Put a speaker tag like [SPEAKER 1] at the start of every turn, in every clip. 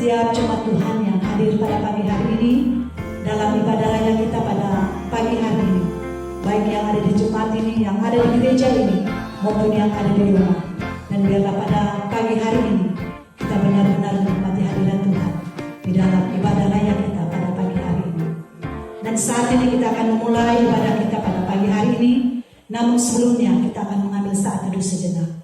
[SPEAKER 1] setiap jemaat Tuhan yang hadir pada pagi hari ini dalam ibadah raya kita pada pagi hari ini, baik yang ada di jemaat ini, yang ada di gereja ini, maupun yang ada di rumah. Dan biarlah pada pagi hari ini kita benar-benar menikmati hadirat Tuhan di dalam ibadah raya kita pada pagi hari ini. Dan saat ini kita akan memulai ibadah kita pada pagi hari ini. Namun sebelumnya kita akan mengambil saat teduh sejenak.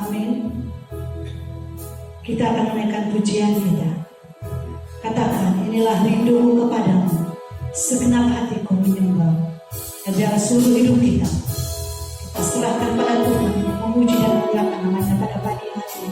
[SPEAKER 1] Amin. Kita akan menaikkan pujian kita. Katakan, inilah rinduku kepadamu, segenap hatiku menyembah. Dan dalam seluruh hidup kita serahkan pada Tuhan, memuji dan memuliakan namanya pada pagi hari ini.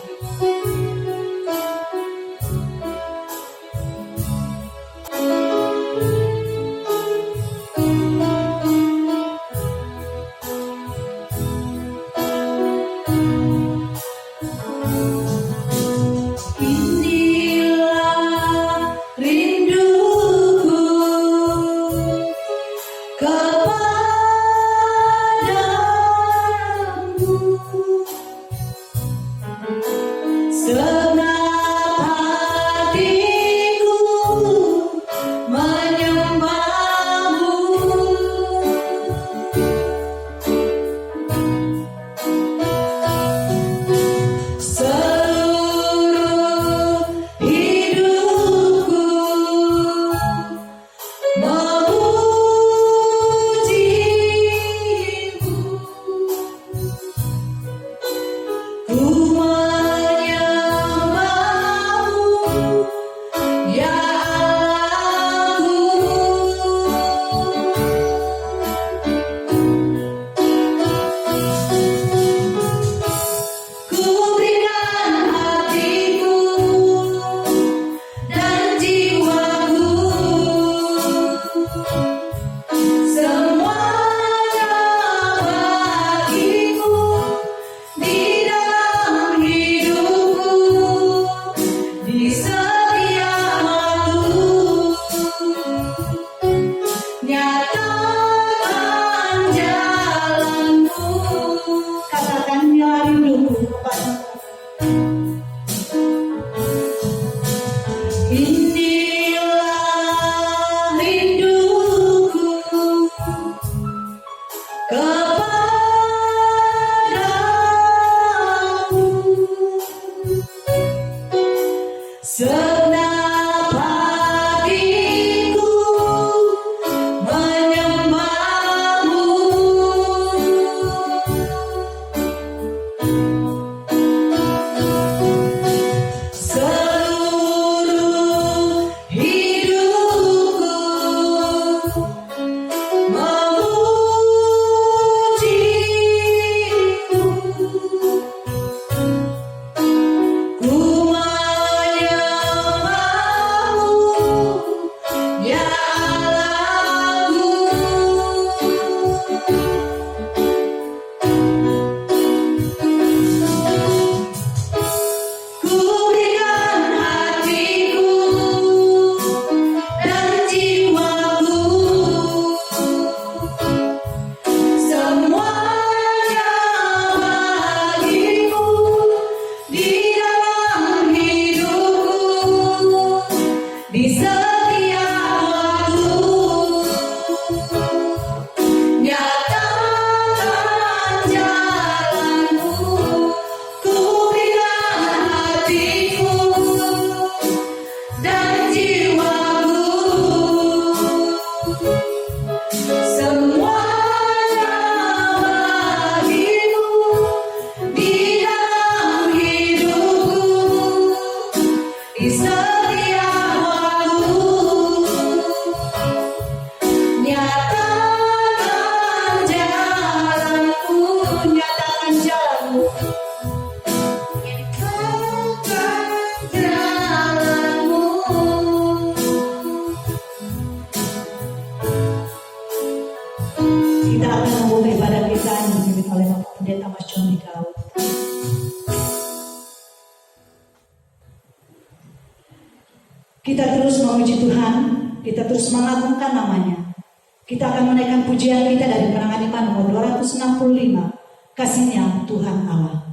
[SPEAKER 2] Ku menyembah
[SPEAKER 1] setiap waktu. Nyatakan jalanku, nyatakan jalanmu. Kita akan membuka ibadah kita yang dipimpin oleh Bapak Pendeta Mas John Daud. Kita terus memuji Tuhan, kita terus mengagungkan namanya. Kita akan menaikkan pujian kita dari Penangan Iman nomor 265, Kasihnya Tuhan Allah.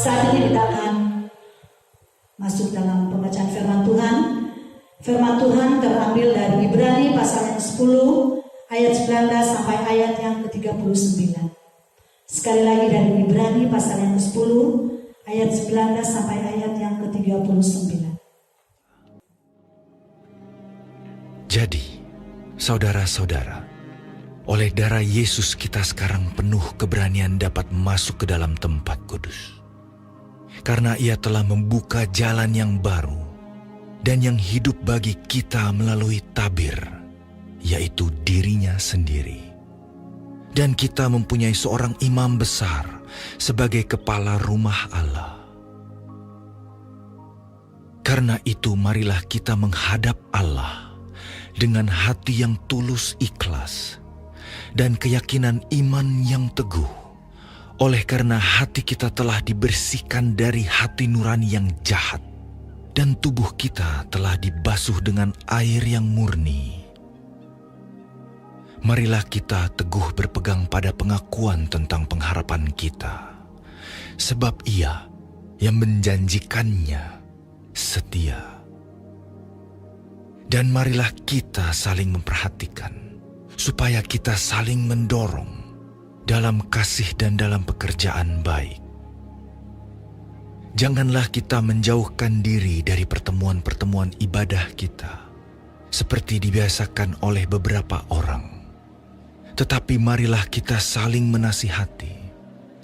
[SPEAKER 1] Saat ini kita akan masuk dalam pembacaan firman Tuhan. Firman Tuhan terambil dari Ibrani pasal yang 10 ayat 19 sampai ayat yang ke-39. Sekali lagi dari Ibrani pasal yang ke-10 ayat 19 sampai ayat yang ke-39.
[SPEAKER 2] Jadi, saudara-saudara, oleh darah Yesus kita sekarang penuh keberanian dapat masuk ke dalam tempat kudus. Karena Ia telah membuka jalan yang baru dan yang hidup bagi kita melalui tabir, yaitu dirinya sendiri. Dan kita mempunyai seorang imam besar sebagai kepala rumah Allah. Karena itu marilah kita menghadap Allah dengan hati yang tulus ikhlas dan keyakinan iman yang teguh, oleh karena hati kita telah dibersihkan dari hati nurani yang jahat dan tubuh kita telah dibasuh dengan air yang murni. Marilah kita teguh berpegang pada pengakuan tentang pengharapan kita, sebab Ia yang menjanjikannya setia. Dan marilah kita saling memperhatikan, supaya kita saling mendorong dalam kasih dan dalam pekerjaan baik. Janganlah kita menjauhkan diri dari pertemuan-pertemuan ibadah kita, seperti dibiasakan oleh beberapa orang. Tetapi marilah kita saling menasihati,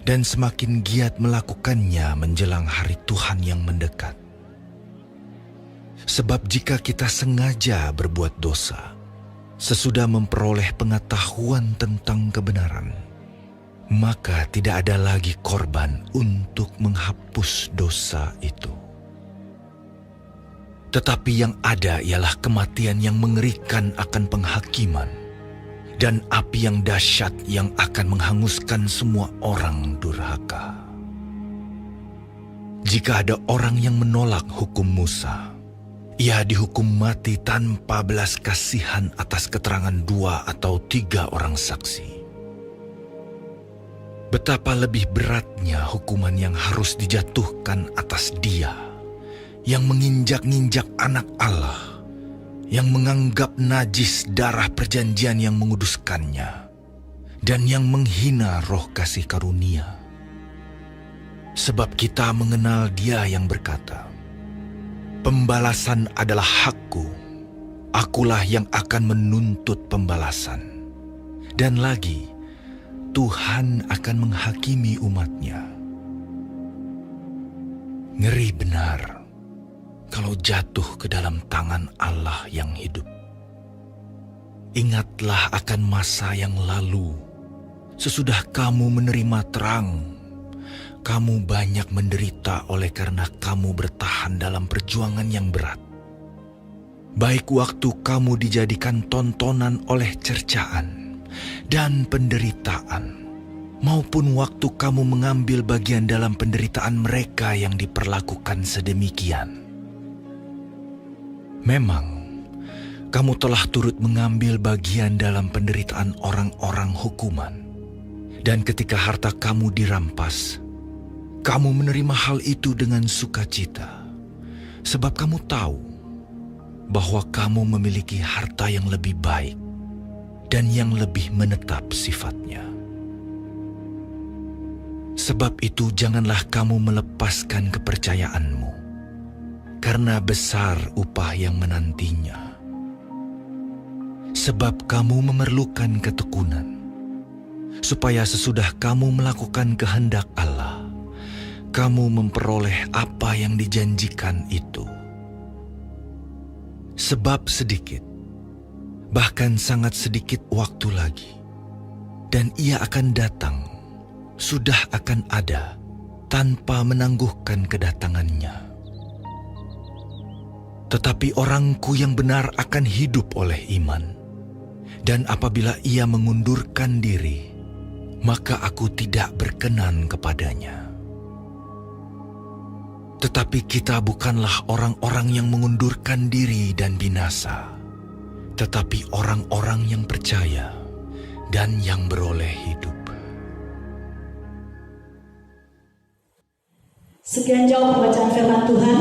[SPEAKER 2] dan semakin giat melakukannya menjelang hari Tuhan yang mendekat. Sebab jika kita sengaja berbuat dosa, sesudah memperoleh pengetahuan tentang kebenaran, maka tidak ada lagi korban untuk menghapus dosa itu. Tetapi yang ada ialah kematian yang mengerikan akan penghakiman, dan api yang dahsyat yang akan menghanguskan semua orang durhaka. Jika ada orang yang menolak hukum Musa, ia dihukum mati tanpa belas kasihan atas keterangan 2 atau 3 orang saksi. Betapa lebih beratnya hukuman yang harus dijatuhkan atas dia yang menginjak-injak anak Allah, yang menganggap najis darah perjanjian yang menguduskannya, dan yang menghina roh kasih karunia. Sebab kita mengenal Dia yang berkata, "Pembalasan adalah hakku, akulah yang akan menuntut pembalasan." Dan lagi, Tuhan akan menghakimi umat-Nya. Ngeri benar kalau jatuh ke dalam tangan Allah yang hidup. Ingatlah akan masa yang lalu. Sesudah kamu menerima terang, kamu banyak menderita oleh karena kamu bertahan dalam perjuangan yang berat. Baik waktu kamu dijadikan tontonan oleh cercaan dan penderitaan, maupun waktu kamu mengambil bagian dalam penderitaan mereka yang diperlakukan sedemikian. Memang, kamu telah turut mengambil bagian dalam penderitaan orang-orang hukuman, dan ketika harta kamu dirampas, kamu menerima hal itu dengan sukacita, sebab kamu tahu bahwa kamu memiliki harta yang lebih baik dan yang lebih menetap sifatnya. Sebab itu janganlah kamu melepaskan kepercayaanmu, karena besar upah yang menantinya. Sebab kamu memerlukan ketekunan, supaya sesudah kamu melakukan kehendak Allah, kamu memperoleh apa yang dijanjikan itu. Sebab sedikit, bahkan sangat sedikit waktu lagi, dan Ia akan datang, sudah akan ada, tanpa menangguhkan kedatangannya. Tetapi orangku yang benar akan hidup oleh iman, dan apabila ia mengundurkan diri, maka aku tidak berkenan kepadanya. Tetapi kita bukanlah orang-orang yang mengundurkan diri dan binasa, tetapi orang-orang yang percaya dan yang beroleh hidup.
[SPEAKER 1] Sekian jauh pembacaan firman Tuhan.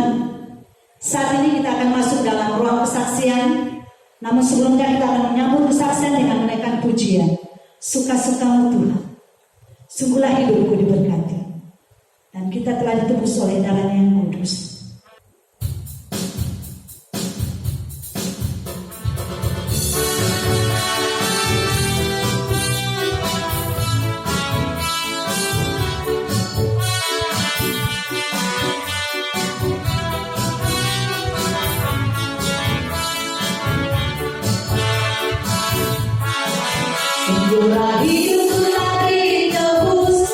[SPEAKER 1] Saat ini kita akan masuk dalam ruang kesaksian. Namun sebelumnya kita akan menyambut kesaksian dengan menaikkan pujian. Suka-sukamu Tuhan, sungguhlah hidupku diberkati. Dan kita telah ditebus oleh darah yang kudus. Sungguhlah hidupku telah ditebus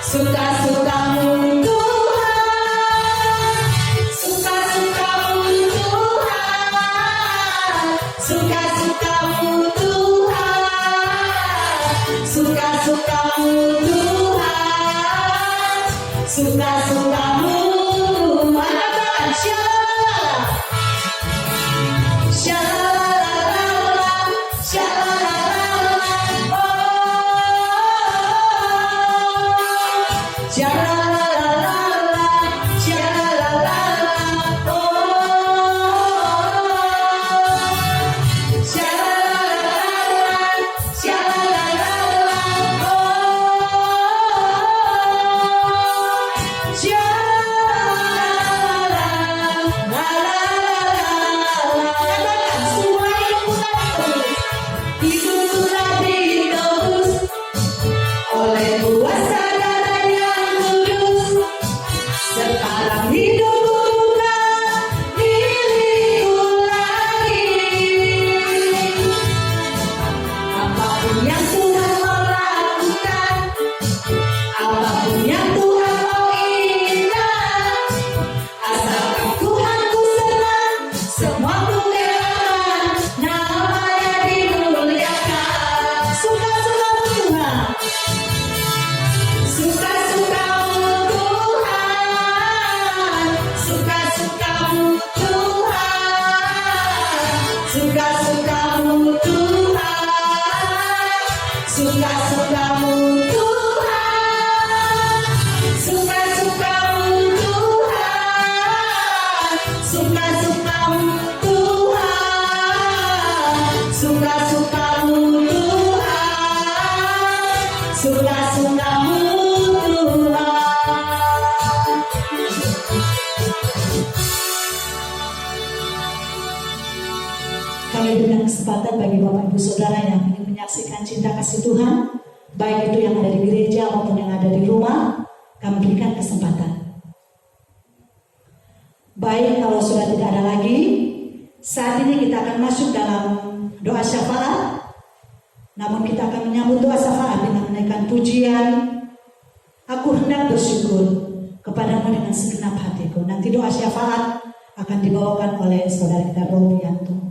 [SPEAKER 1] Suka-sukamu Tuhan, suka-sukamu Tuhan, suka-sukamu Tuhan, suka-sukamu Tuhan, suka-sukamu Tuhan. Shalala, shalala, oleh kuasa darah yang kudus, sekarang hidupku bukan milikku lagi. Apapun yang Tuhan mau lakukan, apapun yang Tuhan mau inginkan, asalkan Tuhanku senang, semua kemuliaan namanya dimuliakan. Suka-sukamu Tuhan, suka-sukamu Tuhan, suka-sukamu Tuhan, suka-sukamu Tuhan, suka-sukamu Tuhan, suka-sukamu Tuhan, suka-sukamu Tuhan, suka-sukamu Tuhan, suka-sukamu Tuhan. Kami berikan kesempatan bagi Bapak Ibu Saudara yang ingin menyaksikan cinta kasih Tuhan, baik itu yang ada di gereja maupun yang ada di rumah, kami berikan kesempatan. Baik, kalau sudah tidak ada lagi, saat ini kita akan masuk dalam doa syafaat. Namun kita akan menyambut doa syafaat dengan menaikkan pujian. Aku hendak bersyukur kepadamu dengan segenap hatiku. Nanti doa syafaat akan dibawakan oleh saudara kita Robianto.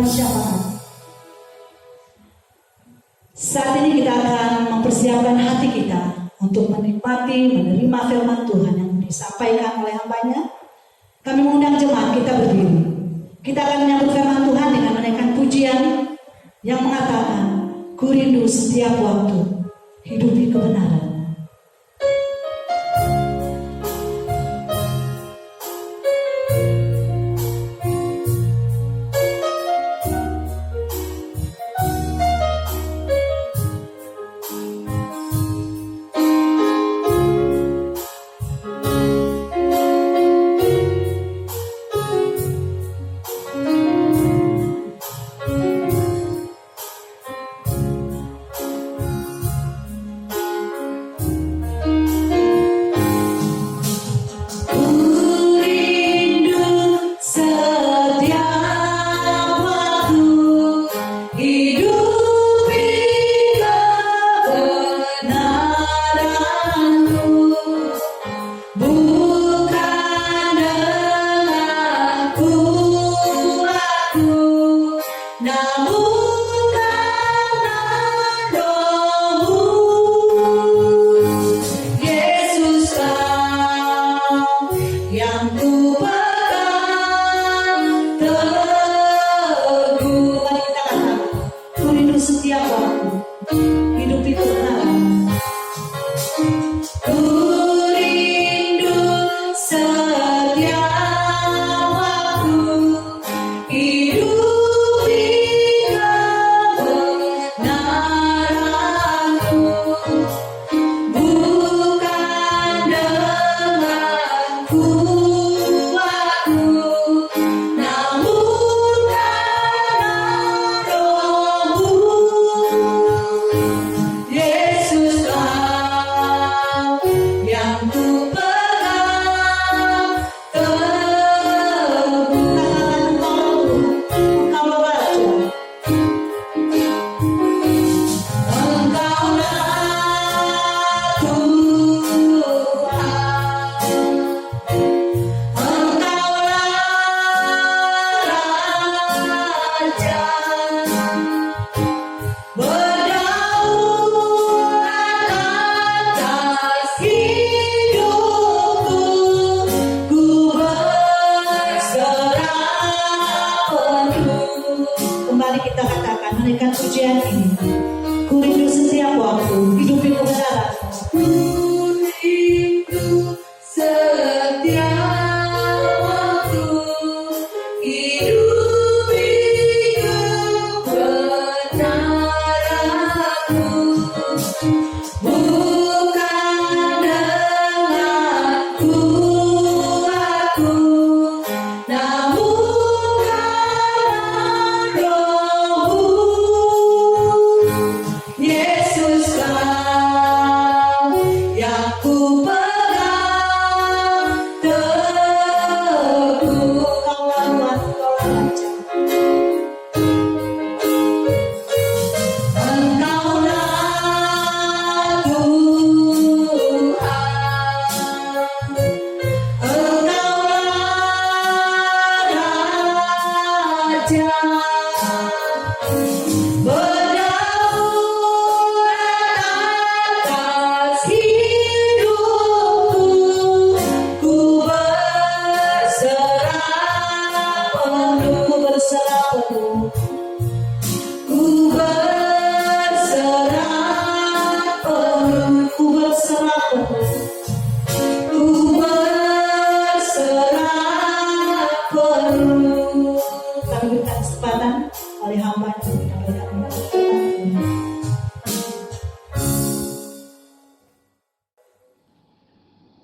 [SPEAKER 1] mohon syafaat. Saat ini kita akan mempersiapkan hati kita untuk menikmati, menerima firman Tuhan yang disampaikan oleh hambanya. Kami mengundang jemaat kita berdiri. Kita akan menyambut firman Tuhan dengan menaikkan pujian yang mengatakan, ku rindu setiap waktu, hidupi kebenaran.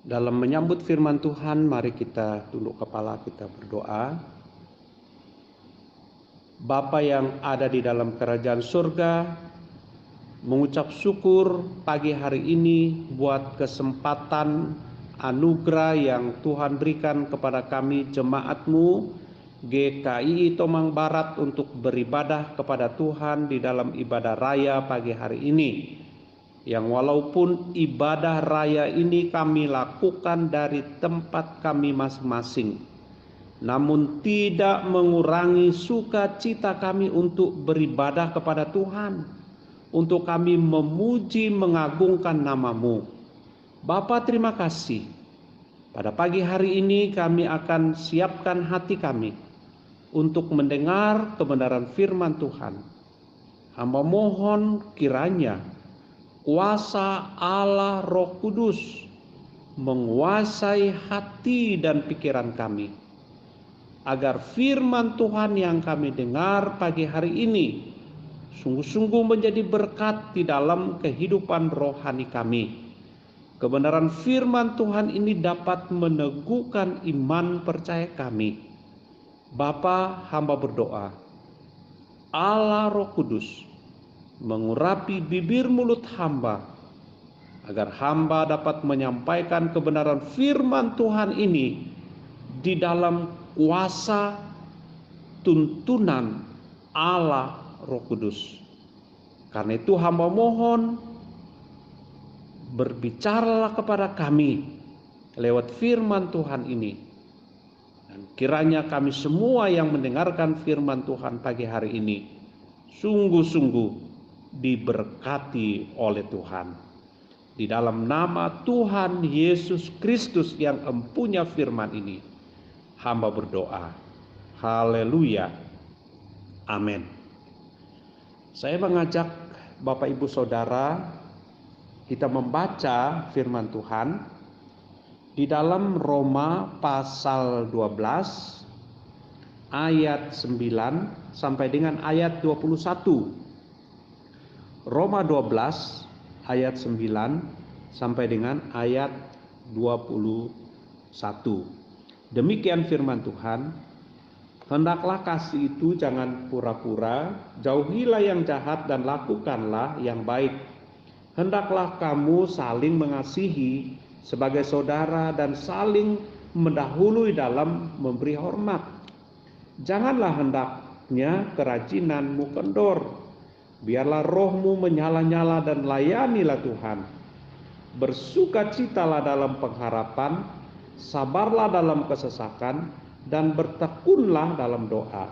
[SPEAKER 3] Dalam menyambut firman Tuhan, mari kita tunduk kepala, kita berdoa. Bapa yang ada di dalam kerajaan surga, mengucap syukur pagi hari ini buat kesempatan anugerah yang Tuhan berikan kepada kami jemaat-Mu GKI Tomang Barat untuk beribadah kepada Tuhan di dalam ibadah raya pagi hari ini. Yang walaupun ibadah raya ini kami lakukan dari tempat kami masing-masing, namun tidak mengurangi sukacita kami untuk beribadah kepada Tuhan, untuk kami memuji mengagungkan nama-Mu. Bapa, terima kasih. Pada pagi hari ini kami akan siapkan hati kami untuk mendengar kebenaran firman Tuhan. Hamba mohon kiranya kuasa Allah Roh Kudus menguasai hati dan pikiran kami, agar firman Tuhan yang kami dengar pagi hari ini sungguh-sungguh menjadi berkat di dalam kehidupan rohani kami. Kebenaran firman Tuhan ini dapat meneguhkan iman percaya kami. Bapa, hamba berdoa, Allah Roh Kudus mengurapi bibir mulut hamba, agar hamba dapat menyampaikan kebenaran firman Tuhan ini di dalam kuasa tuntunan Allah Roh Kudus. Karena itu hamba mohon, berbicaralah kepada kami lewat firman Tuhan ini. Dan kiranya kami semua yang mendengarkan firman Tuhan pagi hari ini sungguh-sungguh diberkati oleh Tuhan. Di dalam nama Tuhan Yesus Kristus yang empunya firman ini, hamba berdoa. Haleluya. Amin. Saya mengajak Bapak Ibu Saudara kita membaca firman Tuhan di dalam Roma pasal 12 ayat 9 sampai dengan ayat 21. Roma 12 ayat 9 sampai dengan ayat 21. Demikian firman Tuhan. Hendaklah kasih itu jangan pura-pura, jauhilah yang jahat dan lakukanlah yang baik. Hendaklah kamu saling mengasihi sebagai saudara dan saling mendahului dalam memberi hormat. Janganlah hendaknya kerajinanmu kendor. Biarlah rohmu menyala-nyala dan layanilah Tuhan. Bersukacitalah dalam pengharapan, sabarlah dalam kesesakan, dan bertekunlah dalam doa.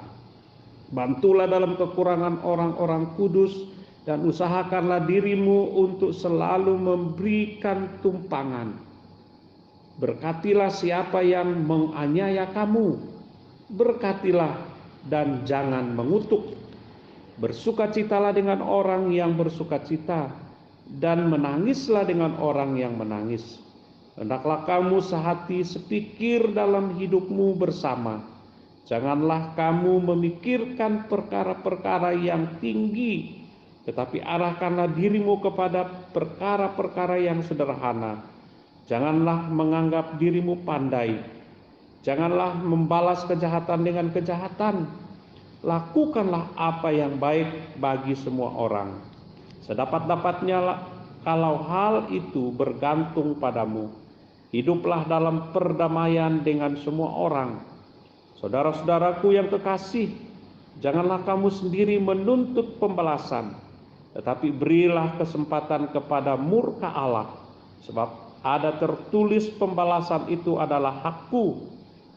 [SPEAKER 3] Bantulah dalam kekurangan orang-orang kudus, dan usahakanlah dirimu untuk selalu memberikan tumpangan. Berkatilah siapa yang menganiaya kamu, berkatilah dan jangan mengutuk. Bersukacitalah dengan orang yang bersukacita, dan menangislah dengan orang yang menangis. Hendaklah kamu sehati sepikir dalam hidupmu bersama. Janganlah kamu memikirkan perkara-perkara yang tinggi, tetapi arahkanlah dirimu kepada perkara-perkara yang sederhana. Janganlah menganggap dirimu pandai. Janganlah membalas kejahatan dengan kejahatan. Lakukanlah apa yang baik bagi semua orang. Sedapat-dapatnya kalau hal itu bergantung padamu. Hiduplah dalam perdamaian dengan semua orang. Saudara-saudaraku yang kekasih, janganlah kamu sendiri menuntut pembalasan, tetapi berilah kesempatan kepada murka Allah. Sebab ada tertulis, pembalasan itu adalah hakku.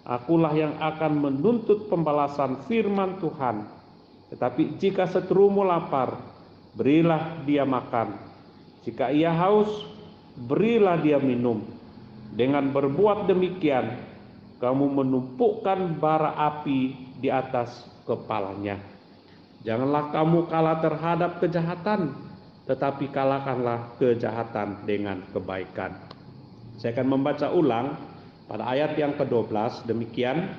[SPEAKER 3] Akulah yang akan menuntut pembalasan, firman Tuhan. Tetapi jika seterumu lapar, berilah dia makan. Jika ia haus, berilah dia minum. Dengan berbuat demikian, kamu menumpukkan bara api di atas kepalanya. Janganlah kamu kalah terhadap kejahatan, tetapi kalahkanlah kejahatan dengan kebaikan. Saya akan membaca ulang pada ayat yang ke-12. Demikian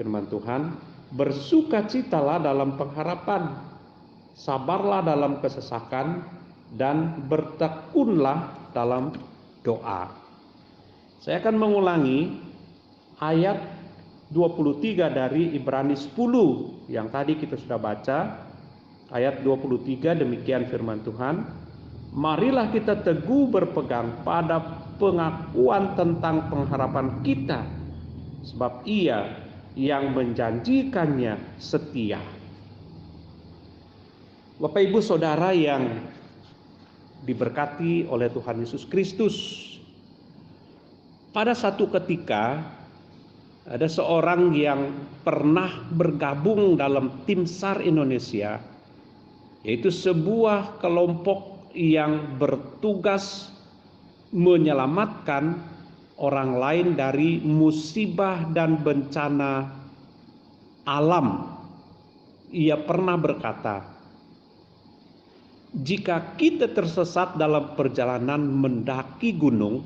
[SPEAKER 3] firman Tuhan. Bersukacitalah dalam pengharapan, sabarlah dalam kesesakan, dan bertekunlah dalam doa. Saya akan mengulangi ayat 23 dari Ibrani 10 yang tadi kita sudah baca. Ayat 23, demikian firman Tuhan. Marilah kita teguh berpegang pada pengakuan tentang pengharapan kita, sebab Ia yang menjanjikannya setia. Bapak Ibu Saudara yang diberkati oleh Tuhan Yesus Kristus, pada satu ketika Ada seorang yang pernah bergabung dalam tim SAR Indonesia, yaitu sebuah kelompok yang bertugas menyelamatkan orang lain dari musibah dan bencana alam. Ia pernah berkata, jika kita tersesat dalam perjalanan mendaki gunung,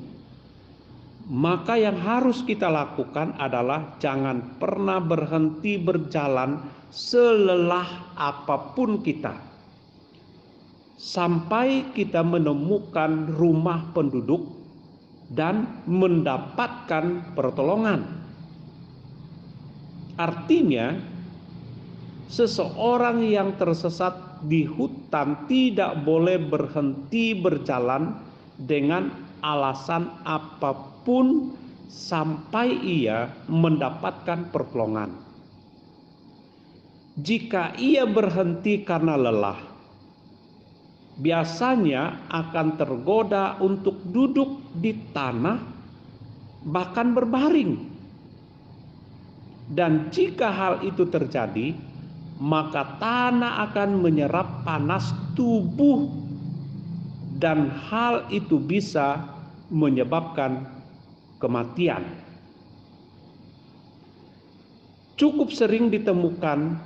[SPEAKER 3] maka yang harus kita lakukan adalah jangan pernah berhenti berjalan selelah apapun kita, sampai kita menemukan rumah penduduk dan mendapatkan pertolongan. Artinya, seseorang yang tersesat di hutan tidak boleh berhenti berjalan dengan alasan apapun sampai ia mendapatkan pertolongan. Jika ia berhenti karena lelah, biasanya akan tergoda untuk duduk di tanah, bahkan berbaring. Dan jika hal itu terjadi, maka tanah akan menyerap panas tubuh, dan hal itu bisa menyebabkan kematian. Cukup sering ditemukan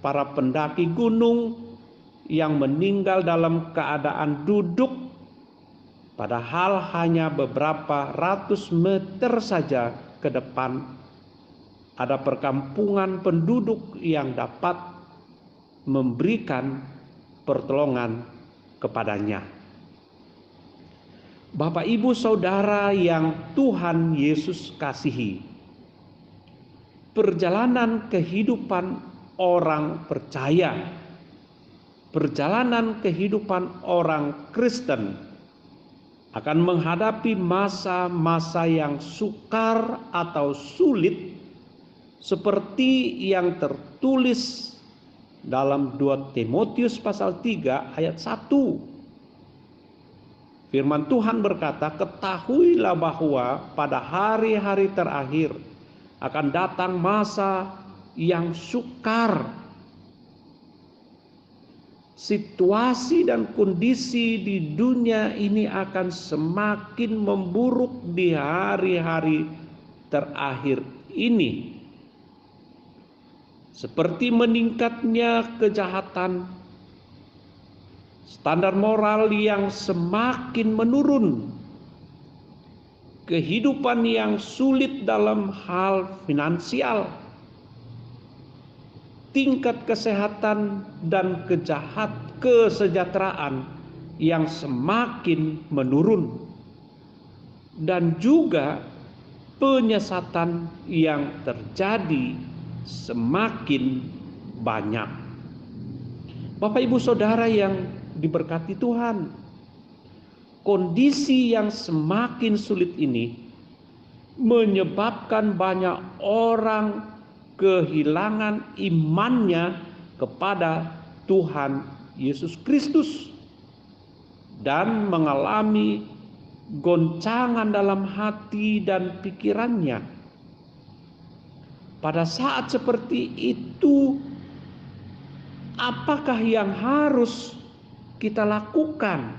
[SPEAKER 3] para pendaki gunung yang meninggal dalam keadaan duduk, padahal hanya beberapa ratus meter saja ke depan ada perkampungan penduduk yang dapat memberikan pertolongan kepadanya. Bapak, Ibu, Saudara yang Tuhan Yesus kasihi, perjalanan kehidupan orang percaya, perjalanan kehidupan orang Kristen akan menghadapi masa-masa yang sukar atau sulit, seperti yang tertulis dalam 2 Timotius pasal 3 ayat 1. Firman Tuhan berkata, ketahuilah bahwa pada hari-hari terakhir akan datang masa yang sukar. Situasi dan kondisi di dunia ini akan semakin memburuk di hari-hari terakhir ini. Seperti meningkatnya kejahatan, standar moral yang semakin menurun, kehidupan yang sulit dalam hal finansial, tingkat kesehatan dan kesejahteraan yang semakin menurun, dan juga penyesatan yang terjadi semakin banyak. Bapak, Ibu, Saudara yang diberkati Tuhan, kondisi yang semakin sulit ini menyebabkan banyak orang kehilangan imannya kepada Tuhan Yesus Kristus dan mengalami goncangan dalam hati dan pikirannya. Pada saat seperti itu, apakah yang harus kita lakukan?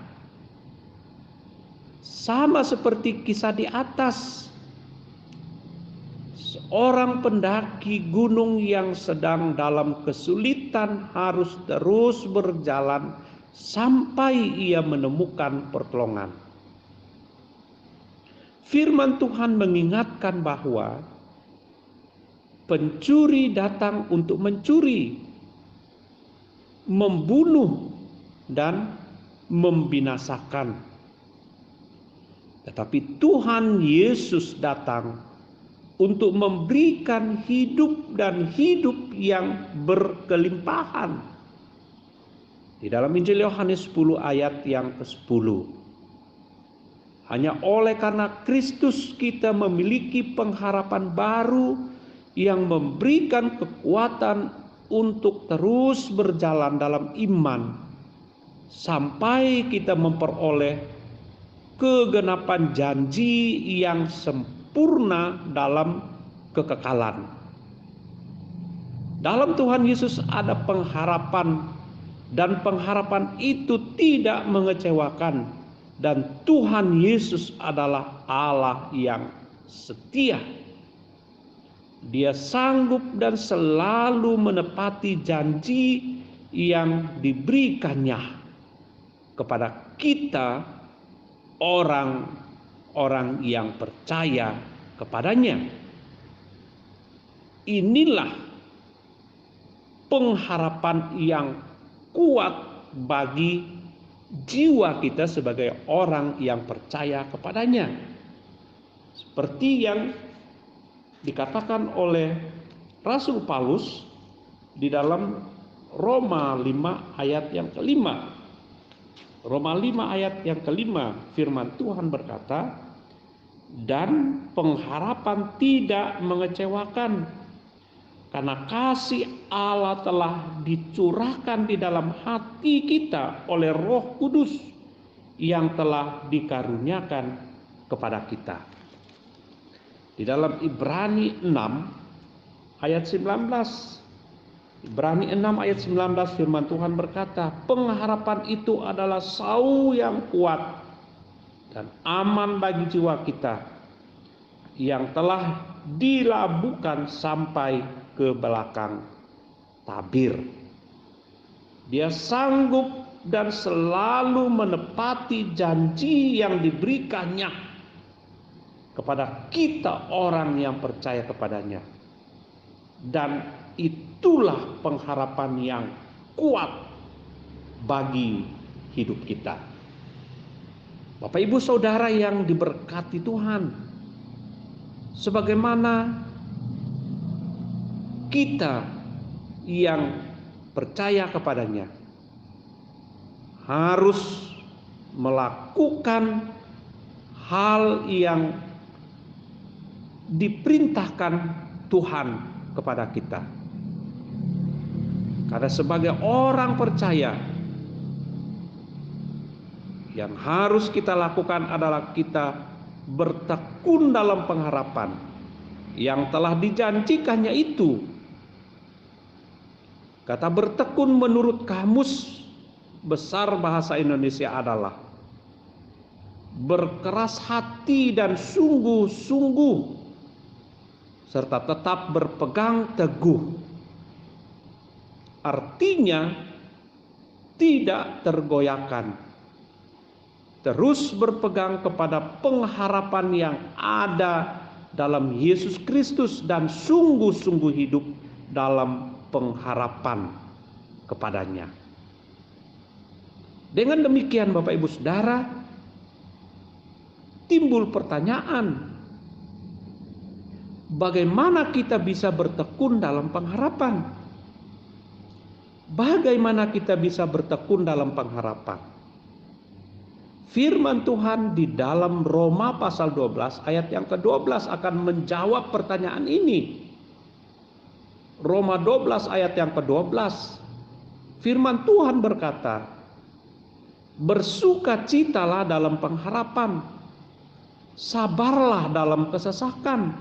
[SPEAKER 3] Sama seperti kisah di atas, seorang pendaki gunung yang sedang dalam kesulitan harus terus berjalan sampai ia menemukan pertolongan. Firman Tuhan mengingatkan bahwa pencuri datang untuk mencuri, membunuh, dan membinasakan. Tetapi Tuhan Yesus datang untuk memberikan hidup dan hidup yang berkelimpahan. Di dalam Injil Yohanes 10 ayat yang ke-10. Hanya oleh karena Kristus kita memiliki pengharapan baru yang memberikan kekuatan untuk terus berjalan dalam iman sampai kita memperoleh kegenapan janji yang sempurna dalam kekekalan. Dalam Tuhan Yesus ada pengharapan, dan pengharapan itu tidak mengecewakan, dan Tuhan Yesus adalah Allah yang setia. Dia sanggup dan selalu menepati janji yang diberikannya kepada kita, orang-orang yang percaya kepadanya. Inilah pengharapan yang kuat bagi jiwa kita sebagai orang yang percaya kepadanya. Seperti yang dikatakan oleh Rasul Paulus di dalam Roma 5 ayat yang kelima. Roma 5 ayat yang kelima, firman Tuhan berkata, dan pengharapan tidak mengecewakan, karena kasih Allah telah dicurahkan di dalam hati kita oleh Roh Kudus yang telah dikaruniakan kepada kita. Di dalam Ibrani 6 ayat 19. Ibrani 6 ayat 19 firman Tuhan berkata, pengharapan itu adalah sau yang kuat dan aman bagi jiwa kita yang telah dilabuhkan sampai ke belakang tabir. Dia sanggup dan selalu menepati janji yang diberikannya kepada kita orang yang percaya kepadanya. Dan itulah pengharapan yang kuat bagi hidup kita. Bapak Ibu Saudara yang diberkati Tuhan, sebagaimana kita yang percaya kepadanya harus melakukan hal yang diperintahkan Tuhan kepada kita. Karena sebagai orang percaya, yang harus kita lakukan adalah kita bertekun dalam pengharapan yang telah dijanjikannya itu. Kata bertekun menurut Kamus Besar Bahasa Indonesia adalah berkeras hati dan sungguh-sungguh, serta tetap berpegang teguh. Artinya tidak tergoyahkan, terus berpegang kepada pengharapan yang ada dalam Yesus Kristus dan sungguh-sungguh hidup dalam pengharapan kepadanya. Dengan demikian Bapak Ibu Saudara, timbul pertanyaan, bagaimana kita bisa bertekun dalam pengharapan? Bagaimana kita bisa bertekun dalam pengharapan? Firman Tuhan di dalam Roma pasal 12 ayat yang ke-12 akan menjawab pertanyaan ini. Roma 12 ayat yang ke-12. Firman Tuhan berkata, bersukacitalah dalam pengharapan, sabarlah dalam kesesakan,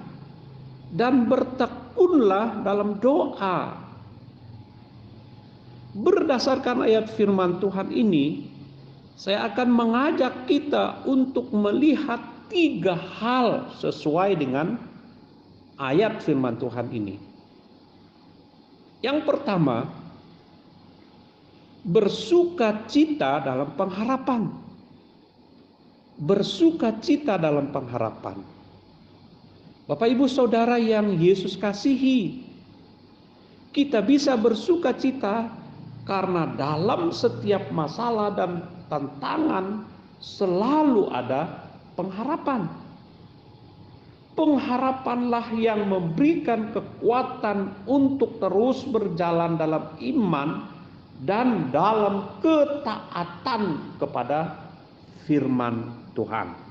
[SPEAKER 3] dan bertekunlah dalam doa. Berdasarkan ayat firman Tuhan ini, saya akan mengajak kita untuk melihat 3 hal sesuai dengan ayat firman Tuhan ini. Yang pertama, bersukacita dalam pengharapan. Bersukacita dalam pengharapan. Bapak Ibu Saudara yang Yesus kasihi, kita bisa bersukacita karena dalam setiap masalah dan tantangan selalu ada pengharapan. Pengharapanlah yang memberikan kekuatan untuk terus berjalan dalam iman dan dalam ketaatan kepada firman Tuhan.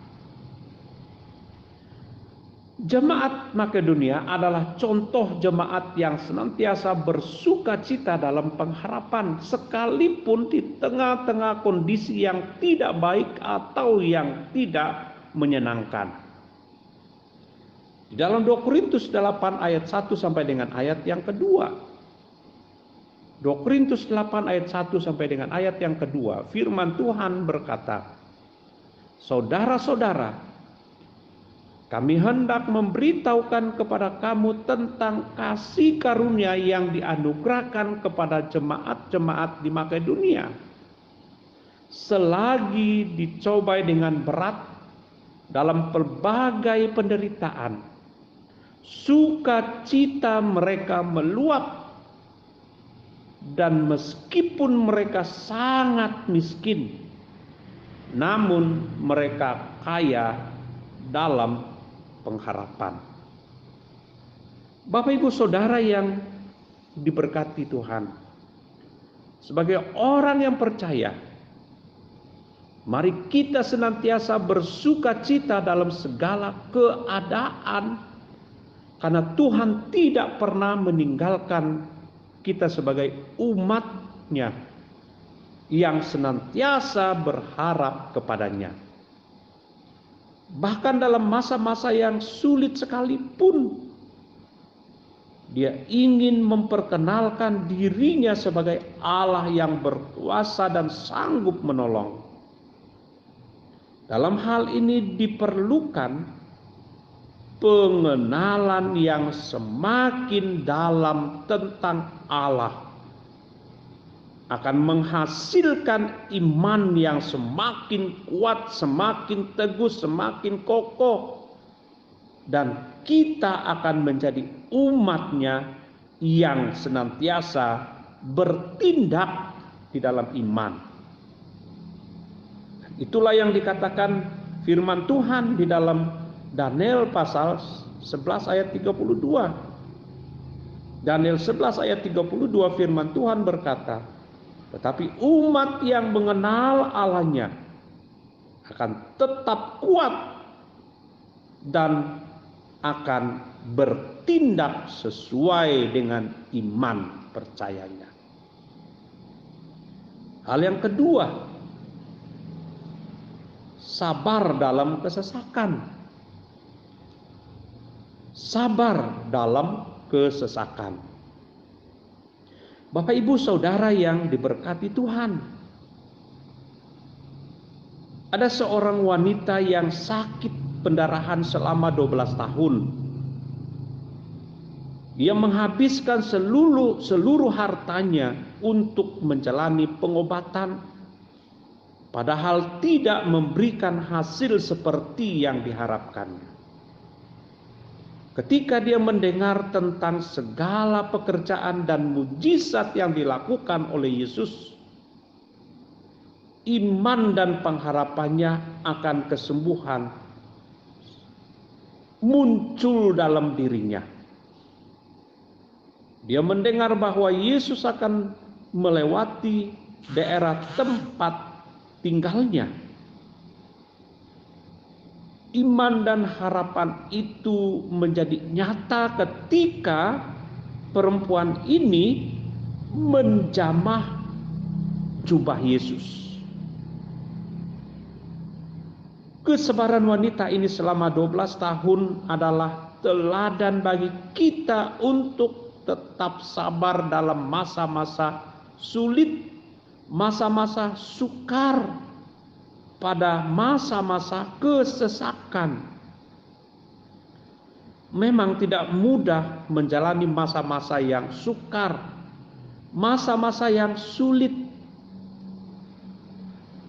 [SPEAKER 3] Jemaat Makedonia adalah contoh jemaat yang senantiasa bersukacita dalam pengharapan, sekalipun di tengah-tengah kondisi yang tidak baik atau yang tidak menyenangkan. Di dalam 2 Korintus 8 ayat 1 sampai dengan ayat yang kedua. 2 Korintus 8 ayat 1 sampai dengan ayat yang kedua, firman Tuhan berkata, "Saudara-saudara, kami hendak memberitahukan kepada kamu tentang kasih karunia yang dianugerahkan kepada jemaat-jemaat di Makedonia. Selagi dicobai dengan berat dalam berbagai penderitaan, sukacita mereka meluap, dan meskipun mereka sangat miskin, namun mereka kaya dalam pengharapan." Bapak Ibu Saudara yang diberkati Tuhan, sebagai orang yang percaya, mari kita senantiasa bersukacita dalam segala keadaan, karena Tuhan tidak pernah meninggalkan kita sebagai umat-Nya yang senantiasa berharap kepadanya. Bahkan dalam masa-masa yang sulit sekalipun, Dia ingin memperkenalkan dirinya sebagai Allah yang berkuasa dan sanggup menolong. Dalam hal ini diperlukan pengenalan yang semakin dalam tentang Allah, akan menghasilkan iman yang semakin kuat, semakin teguh, semakin kokoh, dan kita akan menjadi umat-Nya yang senantiasa bertindak di dalam iman. Itulah yang dikatakan firman Tuhan di dalam Daniel pasal 11 ayat 32. Daniel 11 ayat 32 firman Tuhan berkata, "Tetapi umat yang mengenal Allahnya akan tetap kuat dan akan bertindak sesuai dengan iman percayanya." Hal yang kedua, sabar dalam kesesakan. Sabar dalam kesesakan. Bapak Ibu Saudara yang diberkati Tuhan, ada seorang wanita yang sakit pendarahan selama 12 tahun. Dia menghabiskan seluruh hartanya untuk menjalani pengobatan, padahal tidak memberikan hasil seperti yang diharapkannya. Ketika dia mendengar tentang segala pekerjaan dan mujizat yang dilakukan oleh Yesus, iman dan pengharapannya akan kesembuhan muncul dalam dirinya. Dia mendengar bahwa Yesus akan melewati daerah tempat tinggalnya. Iman dan harapan itu menjadi nyata ketika perempuan ini menjamah jubah Yesus. Kesabaran wanita ini selama 12 tahun adalah teladan bagi kita untuk tetap sabar dalam masa-masa sulit, masa-masa sukar, pada masa-masa kesesakan. Memang tidak mudah menjalani masa-masa yang sukar, masa-masa yang sulit.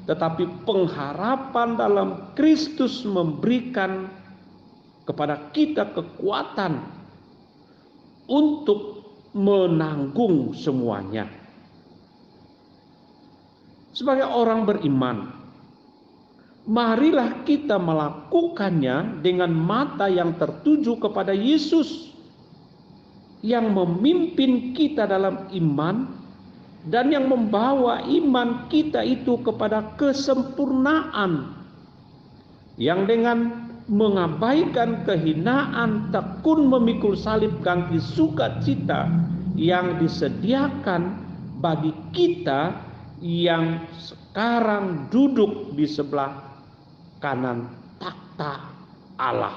[SPEAKER 3] Tetapi pengharapan dalam Kristus memberikan kepada kita kekuatan untuk menanggung semuanya. Sebagai orang beriman, marilah kita melakukannya dengan mata yang tertuju kepada Yesus yang memimpin kita dalam iman dan yang membawa iman kita itu kepada kesempurnaan, yang dengan mengabaikan kehinaan tekun memikul salib ganti sukacita yang disediakan bagi kita yang sekarang duduk di sebelah kanan takhta Allah.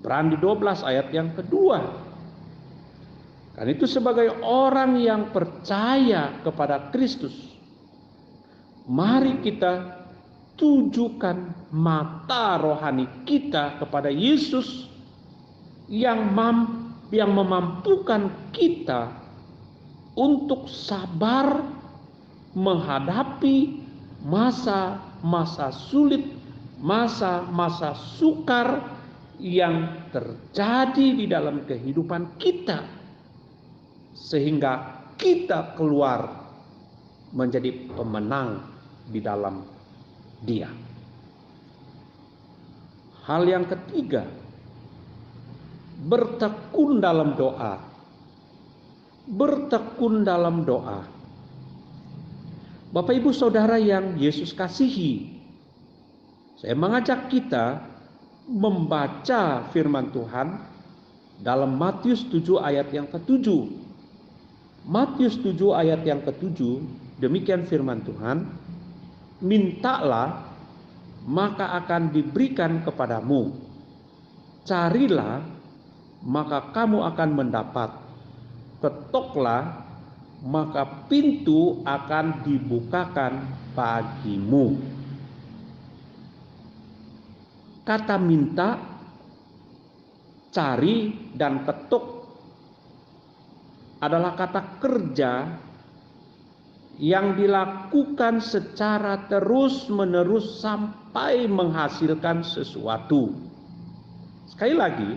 [SPEAKER 3] Ibrani 12 ayat yang kedua. Kan itu sebagai orang yang percaya kepada Kristus, mari kita tujukan mata rohani kita kepada Yesus yang memampukan kita untuk sabar menghadapi masa-masa sulit, masa-masa sukar yang terjadi di dalam kehidupan kita, sehingga kita keluar menjadi pemenang di dalam Dia. Hal yang ketiga, bertekun dalam doa. Bertekun dalam doa. Bapak Ibu Saudara yang Yesus kasihi, saya mengajak kita membaca firman Tuhan dalam Matius 7 ayat yang ke-7. Matius 7 ayat yang ke-7, demikian firman Tuhan, mintalah maka akan diberikan kepadamu, carilah maka kamu akan mendapat, ketoklah maka pintu akan dibukakan bagimu. Kata minta, cari, dan ketuk adalah kata kerja yang dilakukan secara terus-menerus sampai menghasilkan sesuatu. Sekali lagi,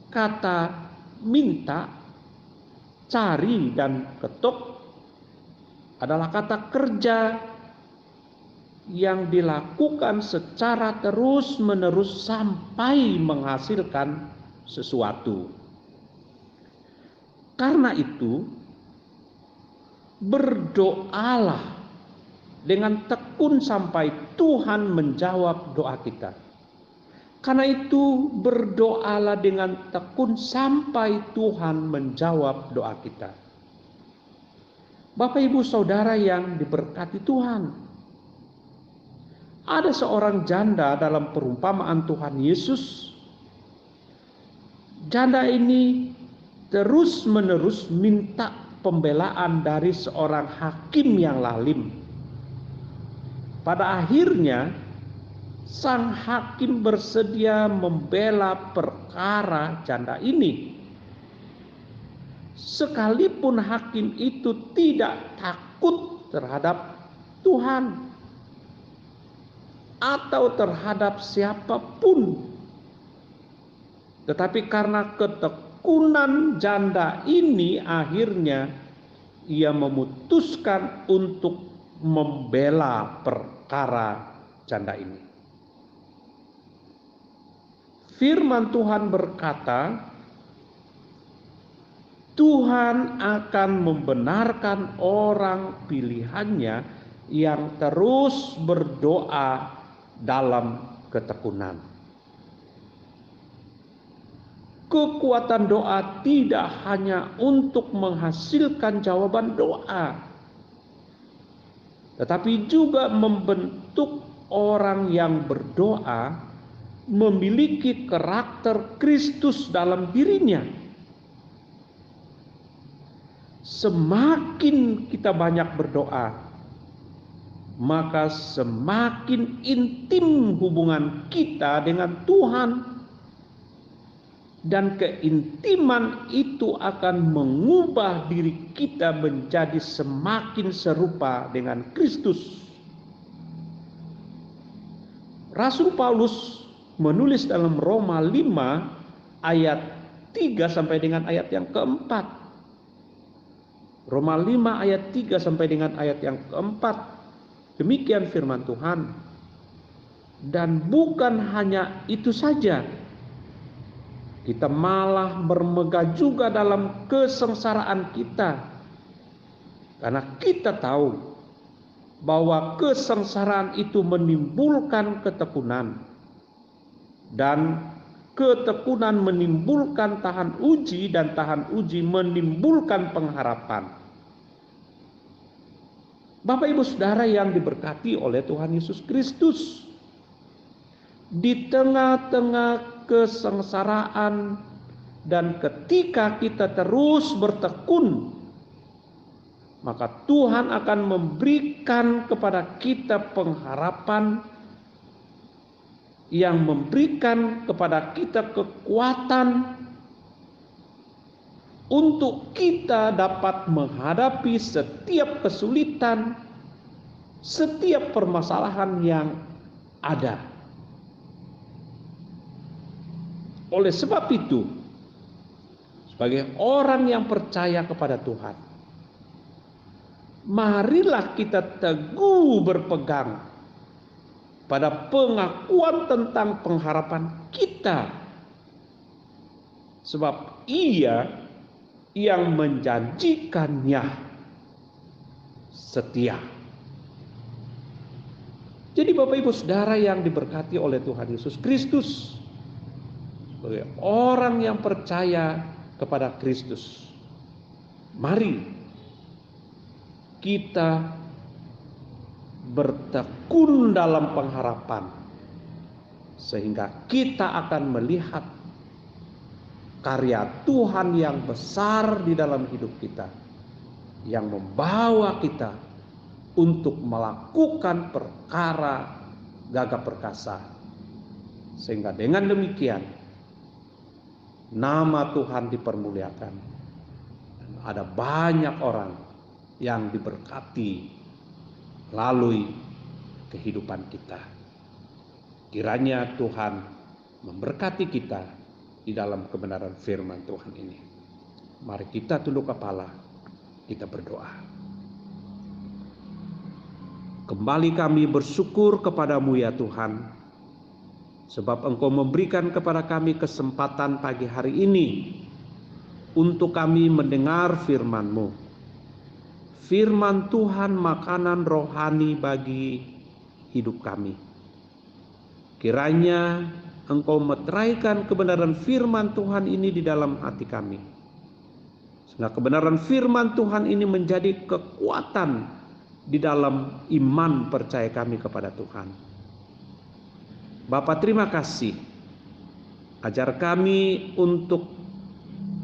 [SPEAKER 3] kata minta, cari, dan ketuk adalah kata kerja yang dilakukan secara terus-menerus sampai menghasilkan sesuatu. Karena itu, berdoalah dengan tekun sampai Tuhan menjawab doa kita. Karena itu, berdoalah dengan tekun sampai Tuhan menjawab doa kita. Bapak Ibu Saudara yang diberkati Tuhan, ada seorang janda dalam perumpamaan Tuhan Yesus. Janda ini terus-menerus minta pembelaan dari seorang hakim yang lalim. Pada akhirnya, sang hakim bersedia membela perkara janda ini. Sekalipun hakim itu tidak takut terhadap Tuhan atau terhadap siapapun. Tetapi karena ketekunan janda ini, akhirnya ia memutuskan untuk membela perkara janda ini. Firman Tuhan berkata, Tuhan akan membenarkan orang pilihannya yang terus berdoa dalam ketekunan. Kekuatan doa tidak hanya untuk menghasilkan jawaban doa, tetapi juga membentuk orang yang berdoa memiliki karakter Kristus dalam dirinya. Semakin kita banyak berdoa, maka semakin intim hubungan kita dengan Tuhan. Dan keintiman itu akan mengubah diri kita menjadi semakin serupa dengan Kristus. Rasul Paulus menulis dalam Roma 5 ayat 3 sampai dengan ayat yang keempat. Roma 5 ayat 3 sampai dengan ayat yang keempat. Demikian firman Tuhan. Dan bukan hanya itu saja, kita malah bermegah juga dalam kesengsaraan kita. Karena kita tahu bahwa kesengsaraan itu menimbulkan ketekunan. Dan ketekunan menimbulkan tahan uji, dan tahan uji menimbulkan pengharapan. Bapak Ibu Saudara yang diberkati oleh Tuhan Yesus Kristus, di tengah-tengah kesengsaraan, dan ketika kita terus bertekun, maka Tuhan akan memberikan kepada kita pengharapan yang memberikan kepada kita kekuatan untuk kita dapat menghadapi setiap kesulitan, setiap permasalahan yang ada. Oleh sebab itu, sebagai orang yang percaya kepada Tuhan, marilah kita teguh berpegang pada pengakuan tentang pengharapan kita, sebab Ia yang menjanjikannya setia. Jadi Bapak Ibu Saudara yang diberkati oleh Tuhan Yesus Kristus, sebagai orang yang percaya kepada Kristus, mari kita bertekun dalam pengharapan, sehingga kita akan melihat karya Tuhan yang besar di dalam hidup kita, yang membawa kita untuk melakukan perkara gagah perkasa, sehingga dengan demikian nama Tuhan dipermuliakan. Dan ada banyak orang yang diberkati melalui kehidupan kita. Kiranya Tuhan memberkati kita di dalam kebenaran firman Tuhan ini. Mari kita tunduk kepala, kita berdoa. Kembali kami bersyukur kepadamu ya Tuhan, sebab Engkau memberikan kepada kami kesempatan pagi hari ini untuk kami mendengar firman-Mu. Firman Tuhan makanan rohani bagi hidup kami. Kiranya Engkau meteraikan kebenaran firman Tuhan ini di dalam hati kami, sehingga kebenaran firman Tuhan ini menjadi kekuatan di dalam iman percaya kami kepada Tuhan. Bapa, terima kasih. Ajar kami untuk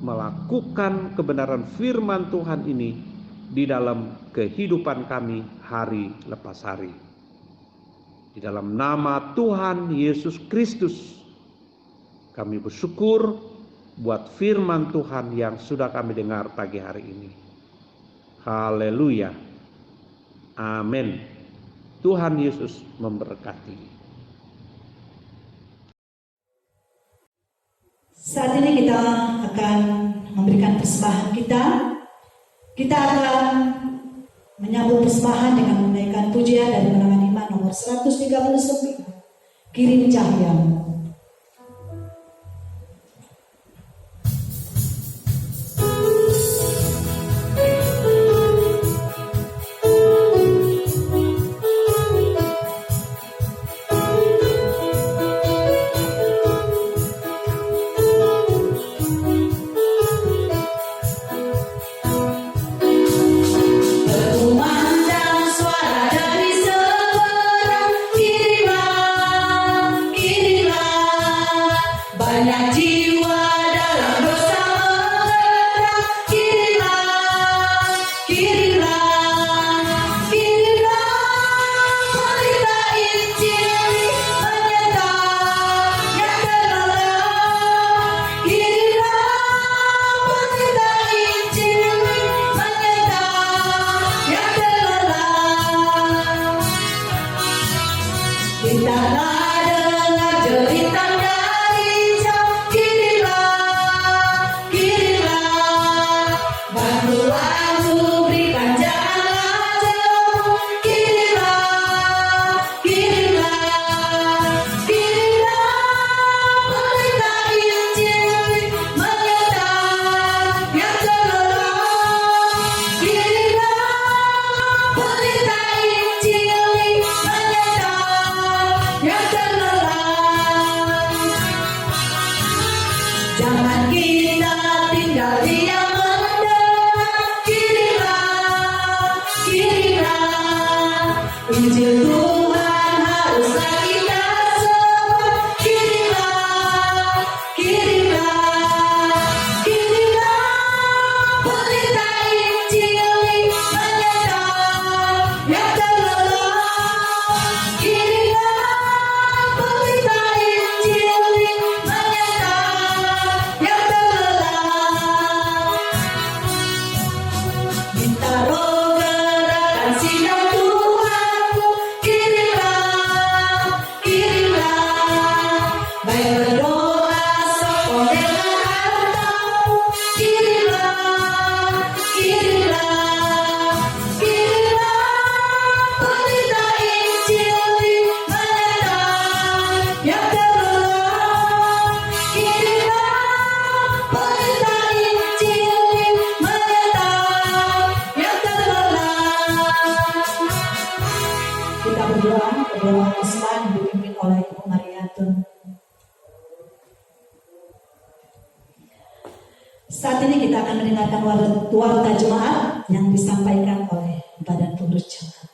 [SPEAKER 3] melakukan kebenaran firman Tuhan ini di dalam kehidupan kami hari lepas hari. Di dalam nama Tuhan Yesus Kristus, kami bersyukur buat firman Tuhan yang sudah kami dengar pagi hari ini. Haleluya. Amin. Tuhan Yesus memberkati.
[SPEAKER 1] Saat ini kita akan memberikan persembahan kita. Kita akan menyambut persembahan dengan menaikkan pujian dari Menangan Iman nomor 139. Kirim Cahayamu.
[SPEAKER 4] Injil Tuhan haruslah kita semua kirimlah,
[SPEAKER 1] Saat ini kita akan mendengarkan warta jemaat yang disampaikan oleh Badan Pengurus Jemaat.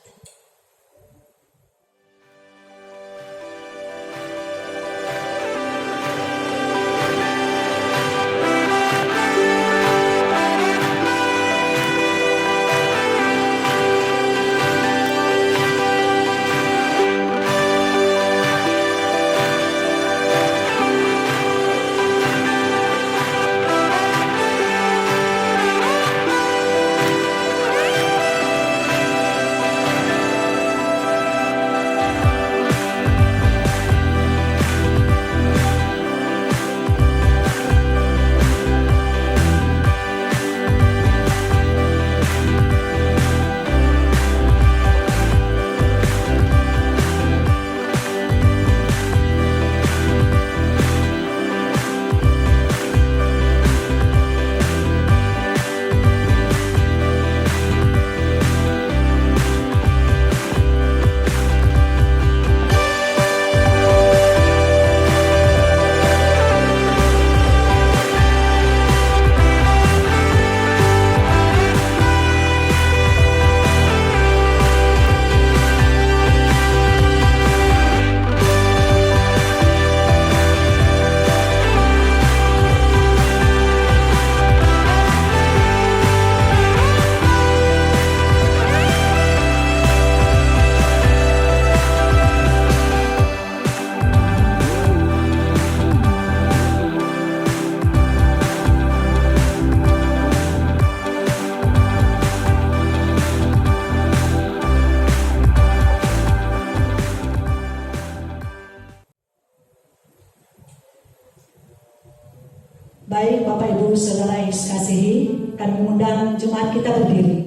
[SPEAKER 1] Baik Bapak Ibu Saudara yang kasihi, kami mengundang jemaat kita berdiri.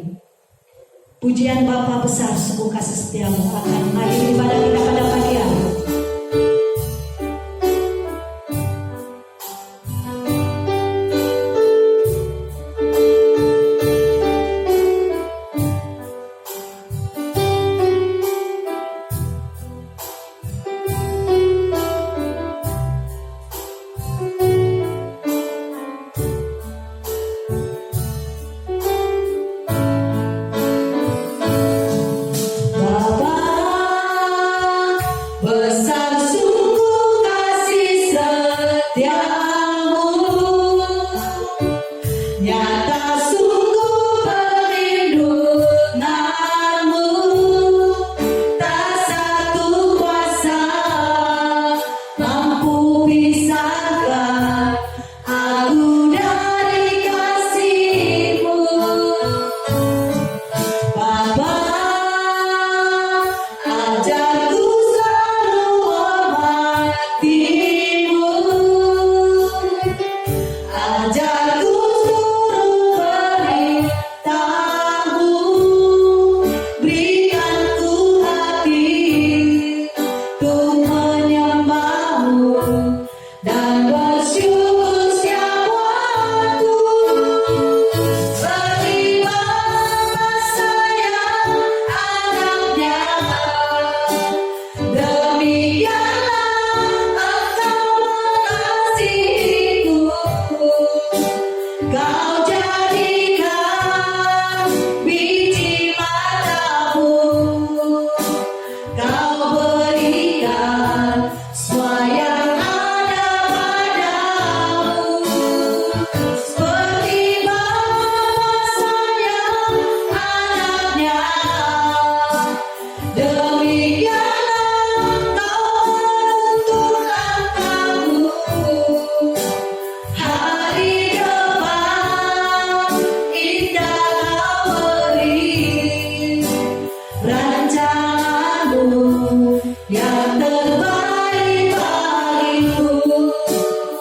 [SPEAKER 1] Pujian Bapa besar sungguh kasih setiamu akan mengakhiri ibadah kita pada pagi hari.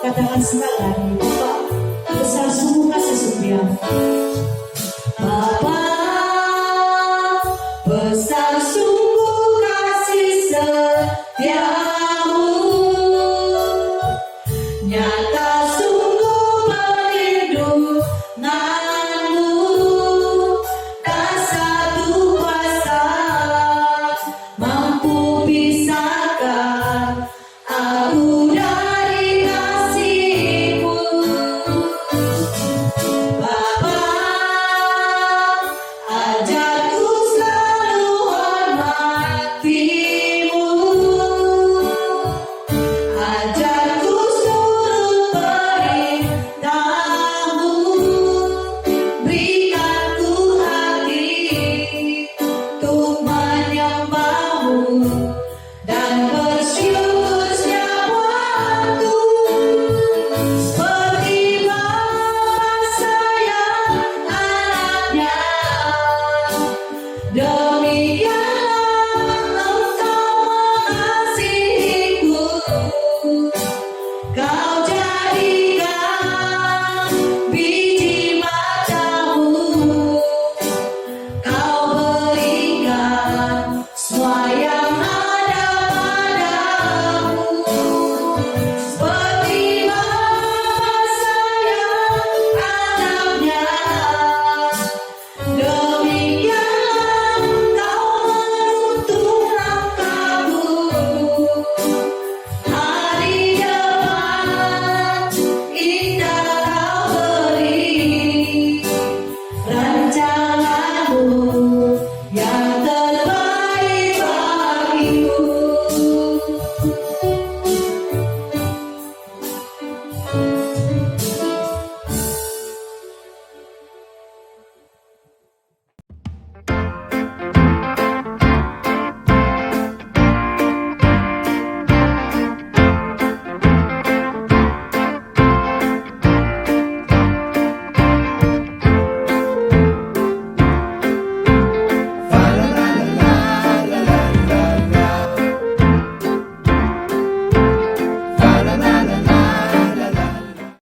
[SPEAKER 1] Katakan sekali, Bapa besar sungguh kasih setiamu. Bapa besar sungguh kasih setiamu, nyata sungguh perlindunganmu, tak satu kuasa mampu pisahkan aku dari kasih-Mu. seperti Bapa sayang anaknya, demikian kau menuntun langkahmu. Hari depan indah kau beri, rencanamu yang terbaik bagiku.